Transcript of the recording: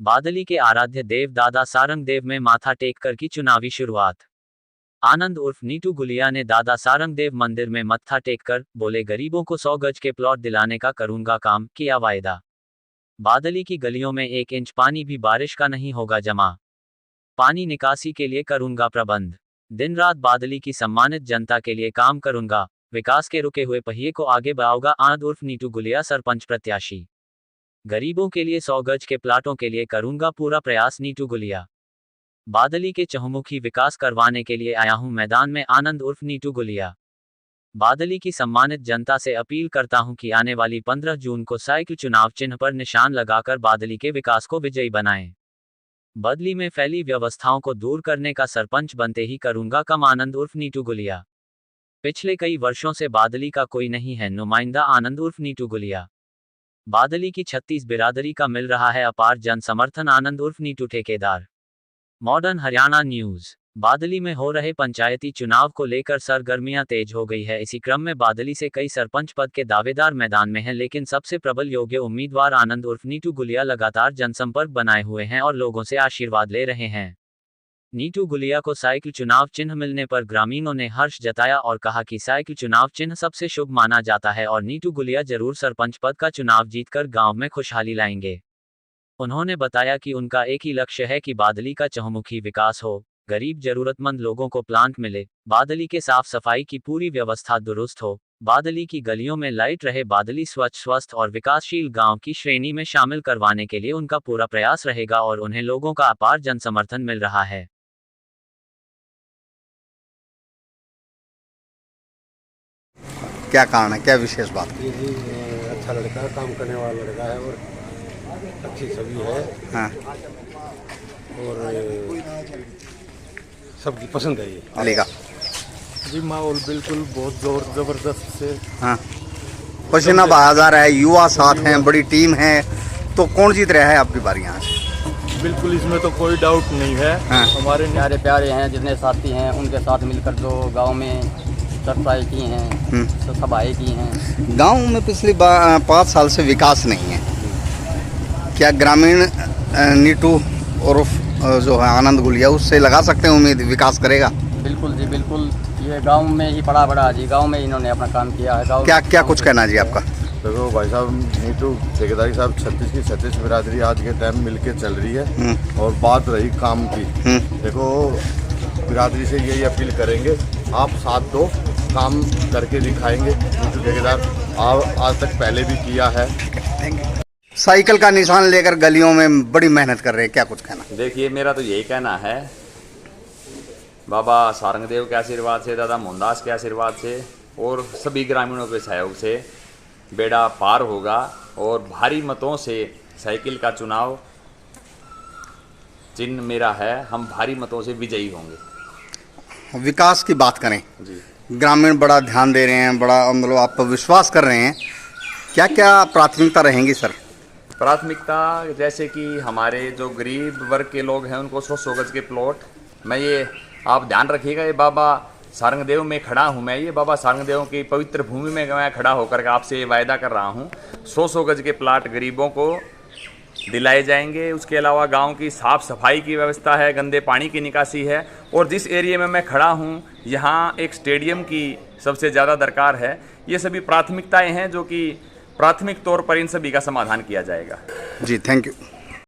बादली के आराध्य देव दादा सारंग देव में माथा टेक कर की चुनावी शुरुआत। आनंद उर्फ नीटू गुलिया ने दादा सारंग देव मंदिर में मत्था टेक कर बोले, गरीबों को 100 गज के प्लॉट दिलाने का करूंगा काम, किया वायदा। बादली की गलियों में 1 इंच पानी भी बारिश का नहीं होगा जमा। पानी निकासी के लिए करूंगा प्रबंध। दिन रात बादली की सम्मानित जनता के लिए काम करूंगा। विकास के रुके हुए पहिए को आगे बढ़ाऊंगा। आनंद उर्फ नीटू गुलिया सरपंच प्रत्याशी। गरीबों के लिए 100 गज के प्लाटों के लिए करूंगा पूरा प्रयास। नीटू गुलिया। बादली के चहुमुखी विकास करवाने के लिए आया हूं मैदान में। आनंद उर्फ नीटू गुलिया। बादली की सम्मानित जनता से अपील करता हूं कि आने वाली 15 जून को साइकिल चुनाव चिन्ह पर निशान लगाकर बादली के विकास को विजयी बनाएं। बदली में फैली व्यवस्थाओं को दूर करने का सरपंच बनते ही करूंगा काम। आनंद उर्फ नीटू गुलिया। पिछले कई वर्षों से बादली का कोई नहीं है नुमाइंदा। आनंद उर्फ नीटू गुलिया। बादली की 36 बिरादरी का मिल रहा है अपार जन समर्थन। आनंद उर्फ नीटू ठेकेदार। Modern Haryana news. बादली में हो रहे पंचायती चुनाव को लेकर सरगर्मियां तेज हो गई है। इसी क्रम में बादली से कई सरपंच पद के दावेदार मैदान में हैं, लेकिन सबसे प्रबल योग्य उम्मीदवार आनंद उर्फ नीटू गुलिया लगातार जनसंपर्क बनाए हुए हैं और लोगों से आशीर्वाद ले रहे हैं। नीटू गुलिया को साइकिल चुनाव चिन्ह मिलने पर ग्रामीणों ने हर्ष जताया और कहा कि साइकिल चुनाव चिन्ह सबसे शुभ माना जाता है और नीटू गुलिया जरूर सरपंच पद का चुनाव जीतकर गांव में खुशहाली लाएंगे। उन्होंने बताया कि उनका एक ही लक्ष्य है कि बादली का चहुमुखी विकास हो, गरीब जरूरतमंद लोगों को प्लांट मिले, बादली के साफ सफाई की पूरी व्यवस्था दुरुस्त हो, बादली की गलियों में लाइट रहे, बादली स्वच्छ स्वस्थ और विकासशील गांव की श्रेणी में शामिल करवाने के लिए उनका पूरा प्रयास रहेगा और उन्हें लोगों का अपार जनसमर्थन मिल रहा है। क्या कारण है, क्या विशेष बात? जी अच्छा लड़का है, काम करने वाला लड़का है और अच्छी छवि है। हाँ। और सबकी पसंद है ये अलीगा जी। माहौल बिल्कुल बहुत जबरदस्त से। हाँ, पसीना बहा जा रहा है, युवा साथ हैं, बड़ी टीम है, तो कौन जीत रहा है आपकी बारी यहाँ से? बिल्कुल इसमें तो कोई डाउट नहीं है। हाँ। हमारे प्यारे प्यारे हैं, जितने साथी हैं उनके साथ मिलकर जो गांव में चर्चाएँ की हैं, सभाएँ की हैं। गांव में पिछले 5 साल से विकास नहीं है। क्या ग्रामीण नीटू और जो है आनंद गुलिया, उससे लगा सकते हैं उम्मीद विकास करेगा? बिल्कुल जी बिल्कुल। ये गांव में ही पड़ा बड़ा जी, गांव में इन्होंने अपना काम किया है। गाँव क्या कुछ कहना जी आपका? देखो भाई साहब, नीटू ठेकेदारी साहब 36 की 36 बिरादरी आज के टाइम मिलके चल रही है। और बात रही काम की, देखो बिरादरी से यही अपील करेंगे, आप साथ दो, काम करके दिखाएंगे। नीटू ठेकेदार आज तक पहले भी किया है। साइकिल का निशान लेकर गलियों में बड़ी मेहनत कर रहे हैं, क्या कुछ कहना? देखिए, मेरा तो यही कहना है, बाबा सारंगदेव के आशीर्वाद से, दादा मोहनदास के आशीर्वाद से और सभी ग्रामीणों के सहयोग से बेड़ा पार होगा और भारी मतों से साइकिल का चुनाव चिन्ह मेरा है। हम भारी मतों से विजयी होंगे। विकास की बात करें जी, ग्रामीण बड़ा ध्यान दे रहे हैं, बड़ा मतलब आप पर विश्वास कर रहे हैं, क्या क्या प्राथमिकता रहेंगी सर? प्राथमिकता जैसे कि हमारे जो गरीब वर्ग के लोग हैं उनको 100 गज के प्लॉट, मैं ये आप ध्यान रखिएगा, ये बाबा सारंगदेव में खड़ा हूँ मैं, ये बाबा सारंगदेव की पवित्र भूमि में मैं खड़ा होकर के आपसे ये वायदा कर रहा हूँ, 100 गज के प्लाट गरीबों को दिलाए जाएंगे। उसके अलावा गांव की साफ़ सफाई की व्यवस्था है, गंदे पानी की निकासी है और जिस एरिया में मैं खड़ा हूँ यहाँ एक स्टेडियम की सबसे ज़्यादा दरकार है। ये सभी प्राथमिकताएं हैं जो कि प्राथमिक तौर पर इन सभी का समाधान किया जाएगा। जी, थैंक यू।